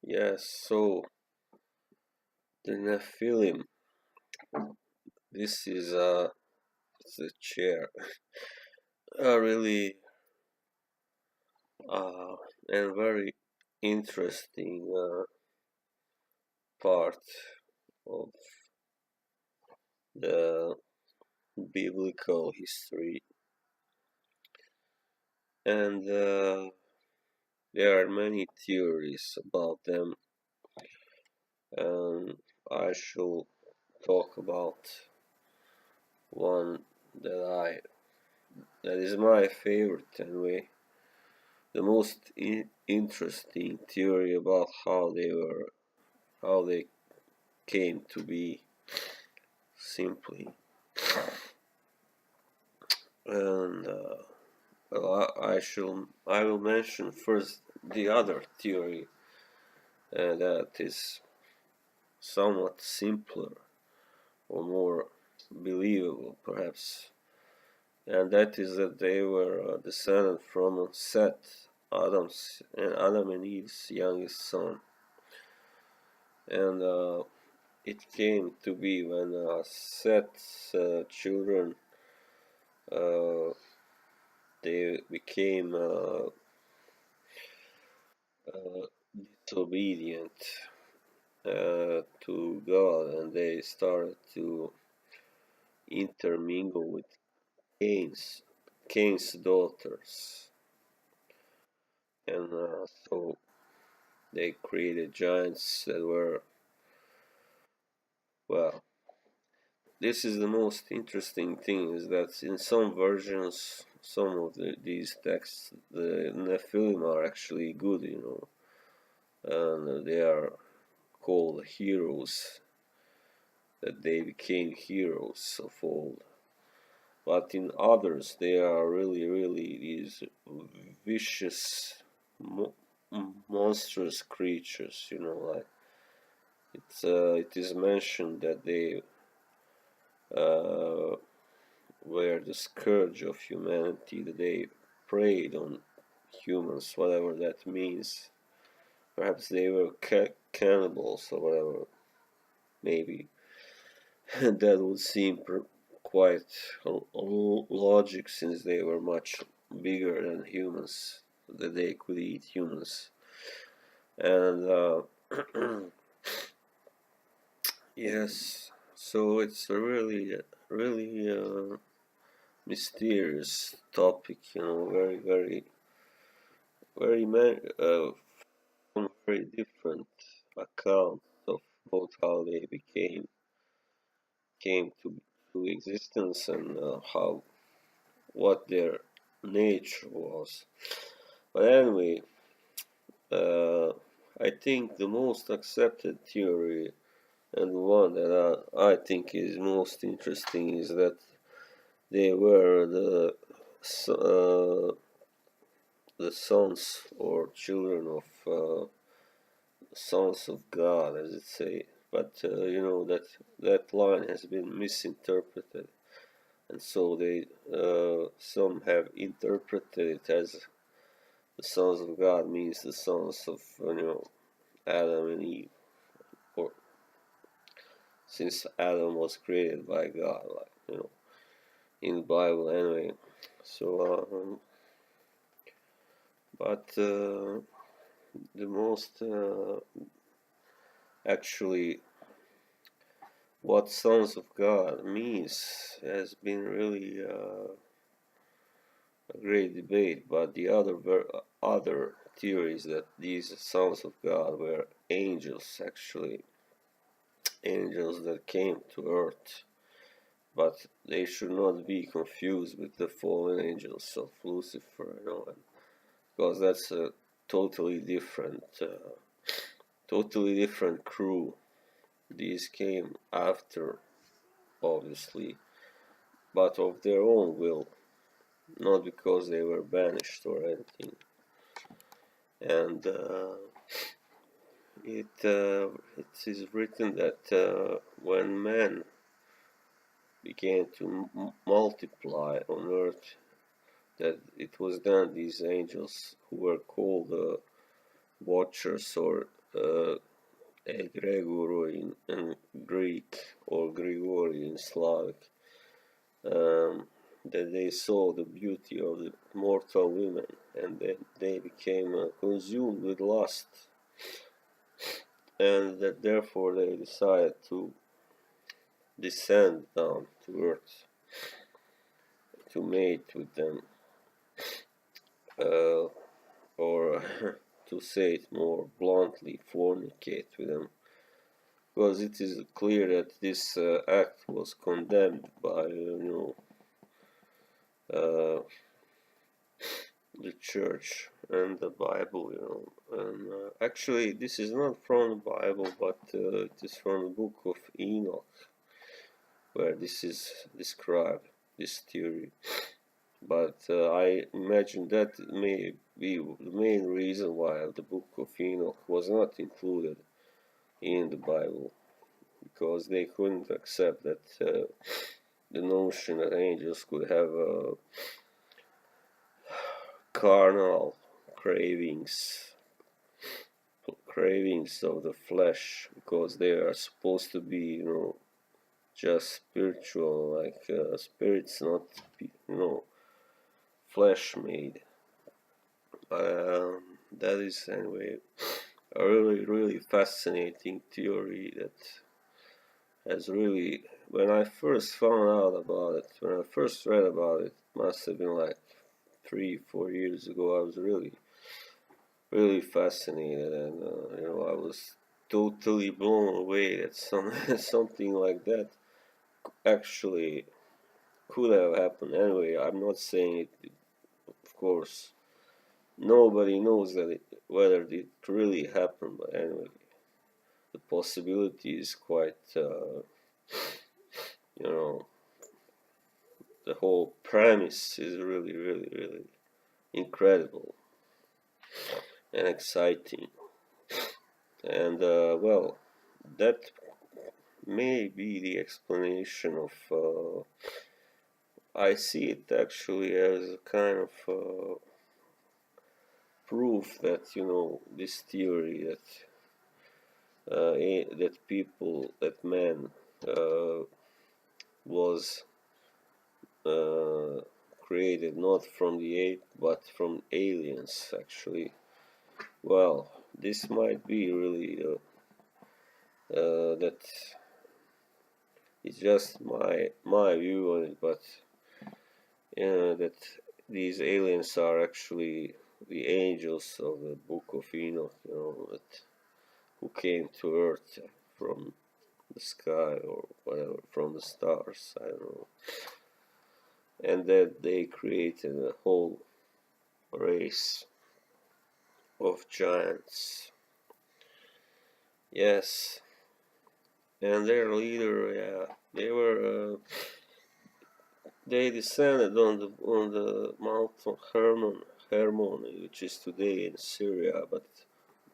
Yes, so the Nephilim, this is the chair, a really uh, and very interesting part of the biblical history, and there are many theories about them, and I shall talk about one that is my favorite anyway. The most interesting theory about how they came to be simply. And well, I will mention first the other theory that is somewhat simpler or more believable, perhaps, and that is that they were descended from Seth, Adam and Eve's youngest son, and it came to be when Seth's children uh, they became uh, disobedient to God, and they started to intermingle with Cain's daughters, and so they created giants that were, well, this is the most interesting thing, is that in some versions, some of these texts, the Nephilim are actually good, and they are called heroes, that they became heroes of old. But in others, they are really these vicious, monstrous creatures. Like it is mentioned that they uh, were the scourge of humanity. That they preyed on humans, whatever that means. Perhaps they were cannibals or whatever. Maybe that would seem quite logic, since they were much bigger than humans, that they could eat humans. And yes, so it's a really mysterious topic, very from very different accounts of both how they came to existence, and how what their nature was. But anyway, uh, I think the most accepted theory, and the one that I think is most interesting, is that they were the sons or children of sons of God, as it say. But that line has been misinterpreted, and so they some have interpreted it as the sons of God means the sons of Adam and Eve, or since Adam was created by God, like in the Bible anyway. So, but the most actually what sons of God means has been really a great debate. But the other theories that these sons of God were angels, actually angels that came to earth, but they should not be confused with the fallen angels of Lucifer, because that's a totally different crew. These came after, obviously, but of their own will, not because they were banished or anything. And it is written that when men began to multiply on earth, that it was then these angels who were called watchers or uh, egregore in Greek or Grigori in Slavic, that they saw the beauty of the mortal women, and then they became consumed with lust, and that therefore they decided to descend down to earth to mate with them, uh, or to say it more bluntly, fornicate with them, because it is clear that this act was condemned by uh, the church and the Bible, and actually this is not from the Bible, but it is from the book of Enoch, where this is described, this theory. But I imagine that may be the main reason why the book of Enoch was not included in the Bible, because they couldn't accept that the notion that angels could have carnal cravings of the flesh, because they are supposed to be just spiritual, like spirits, not flesh made. That is anyway a really fascinating theory that has really, when I first found out about it, when I first read about it, must have been like 3-4 years ago. I was really fascinated, and I was totally blown away that something like that actually could have happened. Anyway, I'm not saying it, of course. Nobody knows whether it really happened, but anyway, the possibility is quite, the whole premise is really incredible and exciting. And, well, that may be the explanation of, I see it actually as a kind of proof that, this theory that man was created not from the ape but from aliens, actually. Well, this might be really that it's just my view on it, but that these aliens are actually the angels of the Book of Enoch, who came to Earth from the sky or whatever, from the stars, I don't know, and that they created a whole race of giants. Yes, and their leader, yeah, they descended on the mountain Hermon, which is today in Syria, but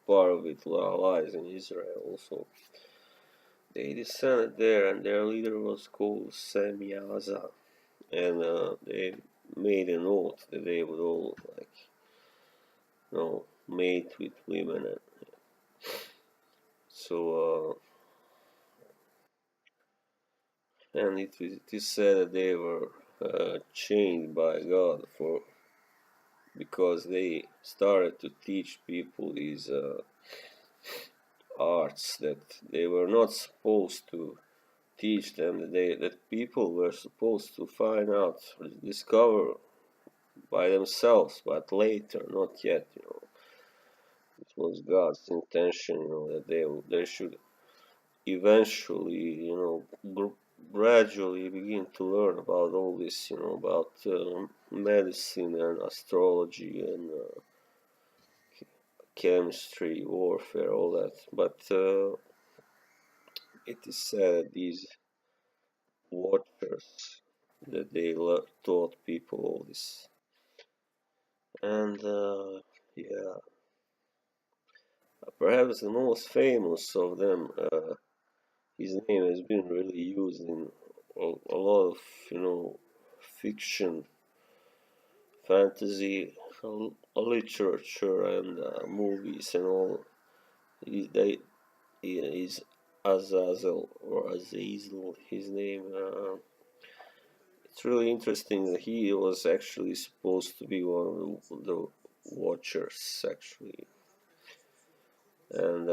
part of it lies in Israel also. They descended there, and their leader was called Semyaza, and they made an oath that they would all mate with women, and so and it is said that they were chained by God because they started to teach people these arts that they were not supposed to teach them, that people were supposed to find out, discover by themselves, but later, not yet. It was God's intention, that they should eventually, gradually begin to learn about all this, about medicine and astrology and chemistry, warfare, all that. But it is said these watchers that they taught people all this, and yeah, perhaps the most famous of them. His name has been really used in a lot of, fiction, fantasy, literature, and movies and all. They is Azazel or Azazel, his name. It's really interesting that he was actually supposed to be one of the Watchers, actually, and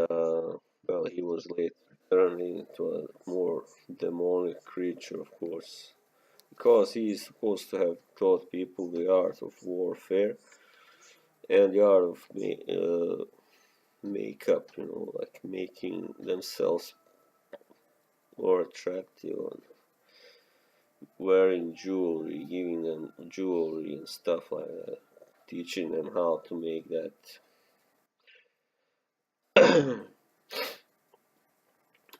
well, he was later turned into a more demonic creature, of course, because he is supposed to have taught people the art of warfare and the art of makeup, like making themselves more attractive and wearing jewelry, giving them jewelry and stuff like that, teaching them how to make that.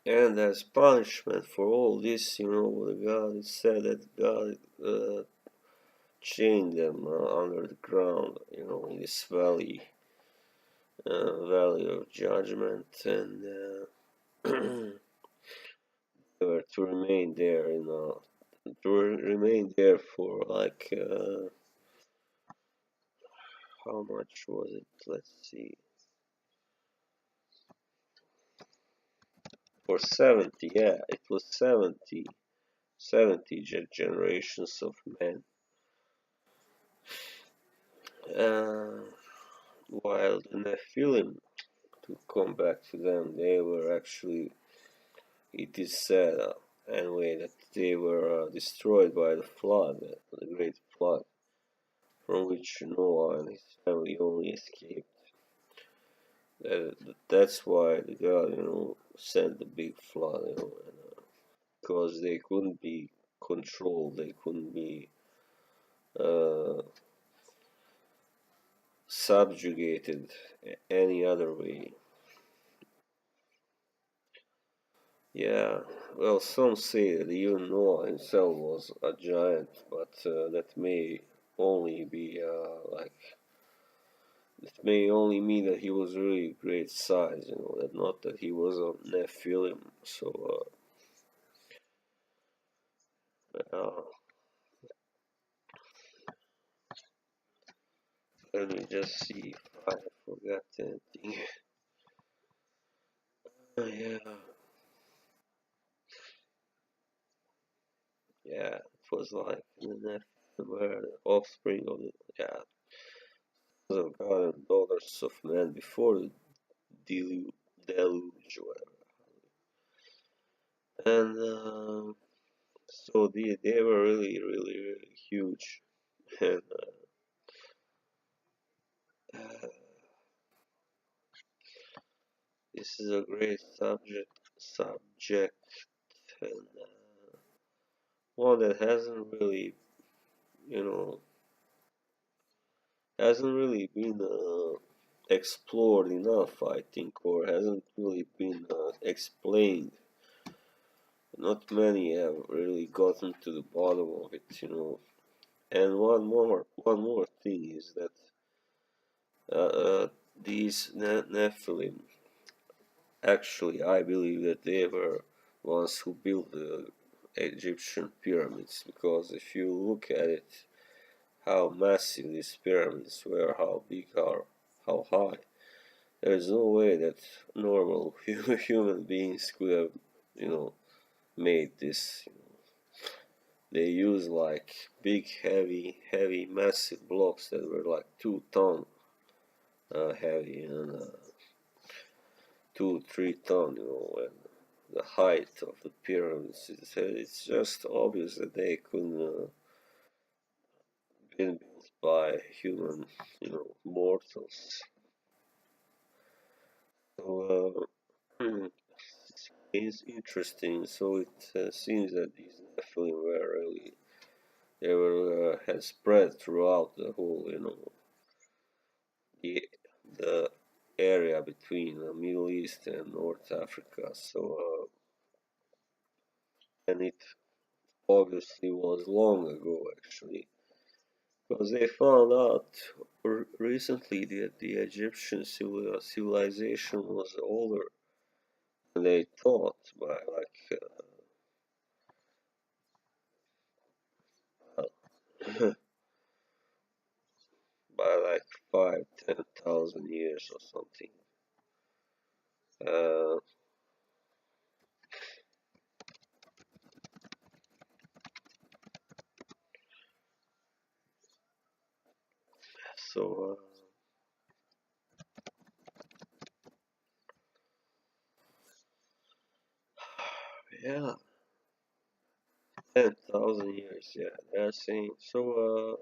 And as punishment for all this, God, it said that God chained them under the ground, in this valley of judgment, and they were to remain there, remain there for like how much was it? Let's see, for 70, yeah, it was 70 generations of men. Uh, while the Nephilim, to come back to them, they were actually, it is said, anyway, that they were destroyed by the flood, the great flood, from which Noah and his family only escaped. That's why the God, sent the big flood, because they couldn't be controlled, they couldn't be uh, subjugated any other way. Yeah, well, some say that even Noah himself was a giant, but that may only be it may only mean that he was really great size, that not that he was a Nephilim. So, uh, let me just see if I forgot anything. Yeah, yeah, it was like the Nephilim were the offspring of the, yeah, sons of God and daughters of men before the deluge, whatever. And so they were really, really, really huge. And uh, this is a great subject, and one that you know, hasn't really been explored enough, I think, or hasn't really been explained. Not many have really gotten to the bottom of it. And one more thing is that these Nephilim, actually, I believe that they were ones who built the Egyptian pyramids, because if you look at it, how massive these pyramids were, how big are, how high, there is no way that normal human beings could have, you know, made this. They used like big, heavy, massive blocks that were like 2 ton heavy, and 2, 3 ton, and the height of the pyramids. It's just obvious that they couldn't been built by human, mortals. So it's interesting. So it seems that these Nephilim were really they were had spread throughout the whole, the the area between the Middle East and North Africa. So and it obviously was long ago, actually, because they found out recently that the Egyptian civilization was older than they thought by like by like 5, 10,000 years or something. Uh, so yeah, 10,000 years. Yeah, they're saying so.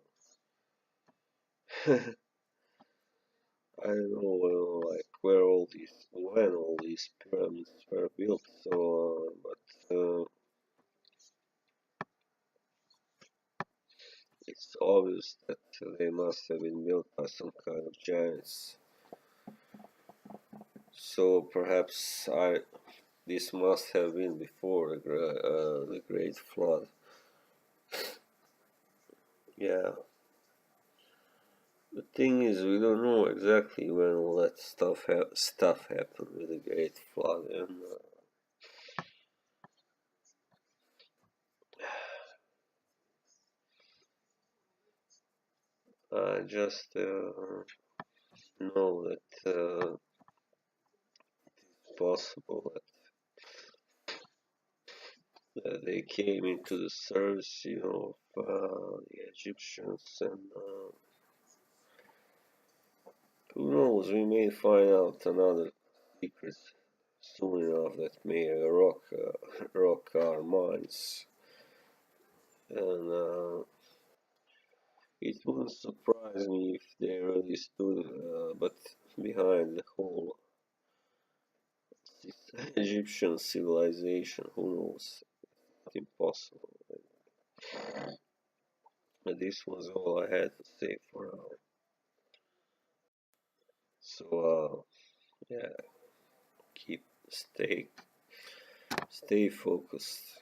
I don't know like when all these pyramids were built. So, but it's obvious that they must have been built by some kind of giants. So perhaps this must have been before the Great Flood. Yeah. The thing is, we don't know exactly when all that stuff happened with the Great Flood, and I just know that it's possible that they came into the service, of the Egyptians, and who knows, we may find out another secret soon enough that may rock our minds, and it wouldn't surprise me if they really stood, but behind the whole Egyptian civilization, who knows? It's impossible. But this was all I had to say for now. So, yeah, keep stay focused.